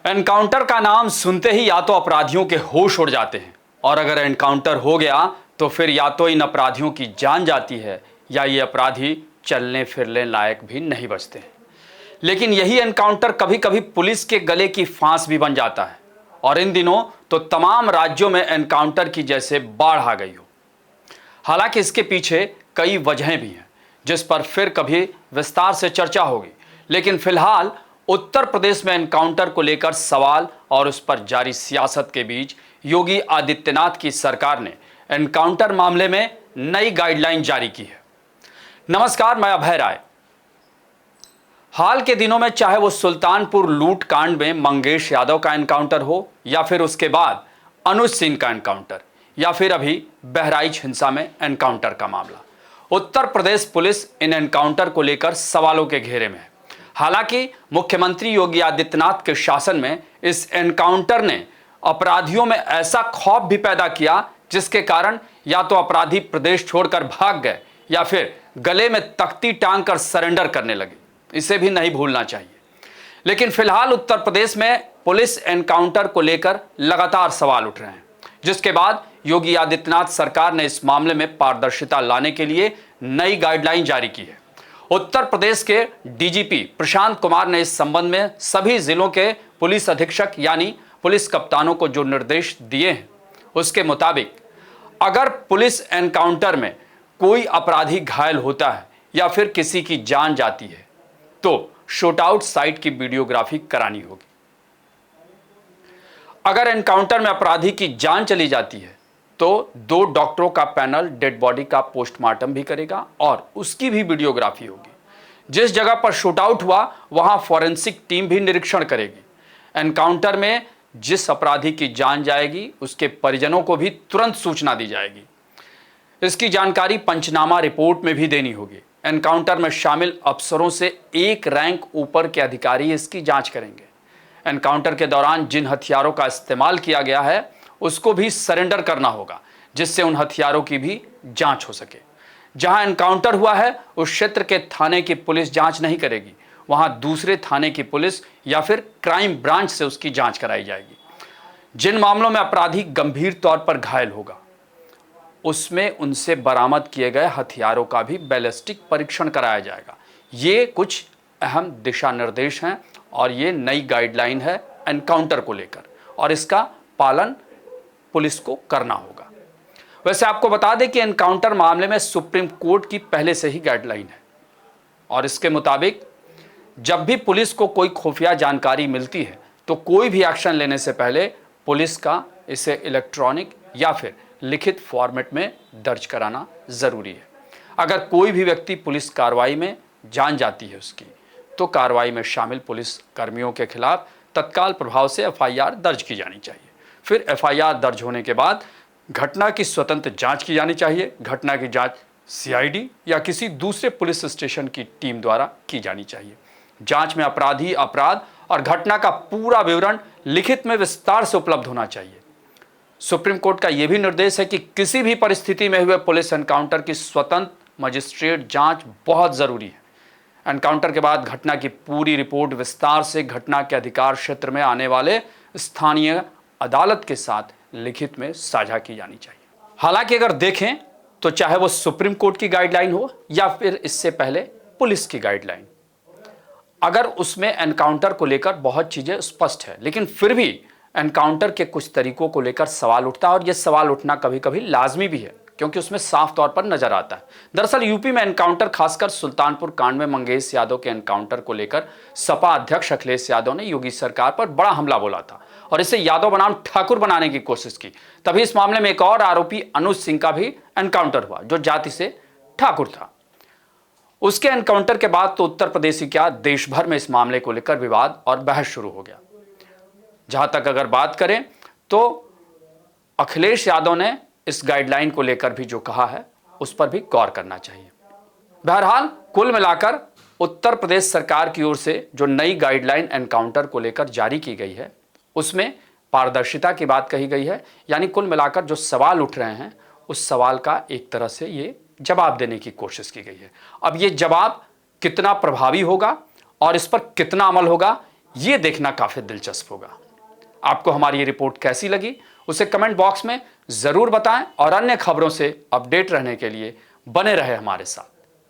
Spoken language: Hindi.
एनकाउंटर का नाम सुनते ही या तो अपराधियों के होश उड़ जाते हैं, और अगर एनकाउंटर हो गया तो फिर या तो इन अपराधियों की जान जाती है या ये अपराधी चलने फिरने लायक भी नहीं बचते हैं। लेकिन यही एनकाउंटर कभी कभी पुलिस के गले की फांस भी बन जाता है, और इन दिनों तो तमाम राज्यों में एनकाउंटर की जैसे बाढ़ आ गई हो। हालांकि इसके पीछे कई वजहें भी हैं जिस पर फिर कभी विस्तार से चर्चा होगी, लेकिन फिलहाल उत्तर प्रदेश में एनकाउंटर को लेकर सवाल और उस पर जारी सियासत के बीच योगी आदित्यनाथ की सरकार ने एनकाउंटर मामले में नई गाइडलाइन जारी की है। नमस्कार, मैं अभय राय। हाल के दिनों में चाहे वो सुल्तानपुर लूट कांड में मंगेश यादव का एनकाउंटर हो, या फिर उसके बाद अनुज सिंह का एनकाउंटर, या फिर अभी बहराइच हिंसा में एनकाउंटर का मामला, उत्तर प्रदेश पुलिस इन एनकाउंटर को लेकर सवालों के घेरे में है। हालांकि मुख्यमंत्री योगी आदित्यनाथ के शासन में इस एनकाउंटर ने अपराधियों में ऐसा खौफ भी पैदा किया जिसके कारण या तो अपराधी प्रदेश छोड़कर भाग गए या फिर गले में तख्ती टांग कर सरेंडर करने लगे। इसे भी नहीं भूलना चाहिए। लेकिन फिलहाल उत्तर प्रदेश में पुलिस एनकाउंटर को लेकर लगातार सवाल उठ रहे हैं, जिसके बाद योगी आदित्यनाथ सरकार ने इस मामले में पारदर्शिता लाने के लिए नई गाइडलाइन जारी की है। उत्तर प्रदेश के डीजीपी प्रशांत कुमार ने इस संबंध में सभी जिलों के पुलिस अधीक्षक यानी पुलिस कप्तानों को जो निर्देश दिए हैं, उसके मुताबिक अगर पुलिस एनकाउंटर में कोई अपराधी घायल होता है या फिर किसी की जान जाती है तो शूटआउट साइट की वीडियोग्राफी करानी होगी। अगर एनकाउंटर में अपराधी की जान चली जाती है तो 2 डॉक्टरों का पैनल डेड बॉडी का पोस्टमार्टम भी करेगा और उसकी भी वीडियोग्राफी होगी। जिस जगह पर शूटआउट हुआ वहां फॉरेंसिक टीम भी निरीक्षण करेगी। एनकाउंटर में जिस अपराधी की जान जाएगी उसके परिजनों को भी तुरंत सूचना दी जाएगी। इसकी जानकारी पंचनामा रिपोर्ट में भी देनी होगी। एनकाउंटर में शामिल अफसरों से एक रैंक ऊपर के अधिकारी इसकी जांच करेंगे। एनकाउंटर के दौरान जिन हथियारों का इस्तेमाल किया गया है उसको भी सरेंडर करना होगा, जिससे उन हथियारों की भी जांच हो सके। जहां एनकाउंटर हुआ है उस क्षेत्र के थाने की पुलिस जांच नहीं करेगी, वहां दूसरे थाने की पुलिस या फिर क्राइम ब्रांच से उसकी जांच कराई जाएगी। जिन मामलों में अपराधी गंभीर तौर पर घायल होगा उसमें उनसे बरामद किए गए हथियारों का भी बैलिस्टिक परीक्षण कराया जाएगा। ये कुछ अहम दिशा निर्देश हैं और ये नई गाइडलाइन है एनकाउंटर को लेकर, और इसका पालन पुलिस को करना होगा। वैसे आपको बता दें कि एनकाउंटर मामले में सुप्रीम कोर्ट की पहले से ही गाइडलाइन है, और इसके मुताबिक जब भी पुलिस को कोई खुफिया जानकारी मिलती है तो कोई भी एक्शन लेने से पहले पुलिस का इसे इलेक्ट्रॉनिक या फिर लिखित फॉर्मेट में दर्ज कराना जरूरी है। अगर कोई भी व्यक्ति पुलिस कार्रवाई में जान जाती है उसकी, तो कार्रवाई में शामिल पुलिस कर्मियों के खिलाफ तत्काल प्रभाव से एफआईआर दर्ज की जानी चाहिए। फिर एफआईआर दर्ज होने के बाद घटना की स्वतंत्र जांच की जानी चाहिए। घटना की जांच सीआईडी या किसी दूसरे पुलिस स्टेशन की टीम द्वारा की जानी चाहिए। जांच में अपराधी, अपराध और घटना का पूरा विवरण लिखित में विस्तार से उपलब्ध होना चाहिए। सुप्रीम कोर्ट का यह भी निर्देश है कि किसी भी परिस्थिति में हुए पुलिस एनकाउंटर की स्वतंत्र मजिस्ट्रेट जांच बहुत जरूरी है। एनकाउंटर के बाद घटना की पूरी रिपोर्ट विस्तार से घटना के अधिकार क्षेत्र में आने वाले स्थानीय अदालत के साथ लिखित में साझा की जानी चाहिए। हालांकि अगर देखें तो चाहे वो सुप्रीम कोर्ट की गाइडलाइन हो या फिर इससे पहले पुलिस की गाइडलाइन, अगर उसमें एनकाउंटर को लेकर बहुत चीजें स्पष्ट है, लेकिन फिर भी एनकाउंटर के कुछ तरीकों को लेकर सवाल उठता है, और यह सवाल उठना कभी कभी लाजमी भी है क्योंकि उसमें साफ तौर पर नजर आता है। दरअसल यूपी में एनकाउंटर, खासकर सुल्तानपुर कांड में मंगेश यादव के एनकाउंटर को लेकर सपा अध्यक्ष अखिलेश यादव ने योगी सरकार पर बड़ा हमला बोला था और इसे यादव बनाम ठाकुर बनाने की कोशिश की। तभी इस मामले में एक और आरोपी अनुज सिंह का भी एनकाउंटर हुआ जो जाति से ठाकुर था। उसके एनकाउंटर के बाद तो उत्तर प्रदेश ही क्या, देश भर में इस मामले को लेकर विवाद और बहस शुरू हो गया। जहां तक अगर बात करें तो अखिलेश यादव ने इस गाइडलाइन को लेकर भी जो कहा है उस पर भी गौर करना चाहिए। बहरहाल कुल मिलाकर उत्तर प्रदेश सरकार की ओर से जो नई गाइडलाइन एनकाउंटर को लेकर जारी की गई है उसमें पारदर्शिता की बात कही गई है। यानी कुल मिलाकर जो सवाल उठ रहे हैं उस सवाल का एक तरह से ये जवाब देने की कोशिश की गई है। अब ये जवाब कितना प्रभावी होगा और इस पर कितना अमल होगा ये देखना काफी दिलचस्प होगा। आपको हमारी ये रिपोर्ट कैसी लगी उसे कमेंट बॉक्स में जरूर बताएं और अन्य खबरों से अपडेट रहने के लिए बने रहे हमारे साथ।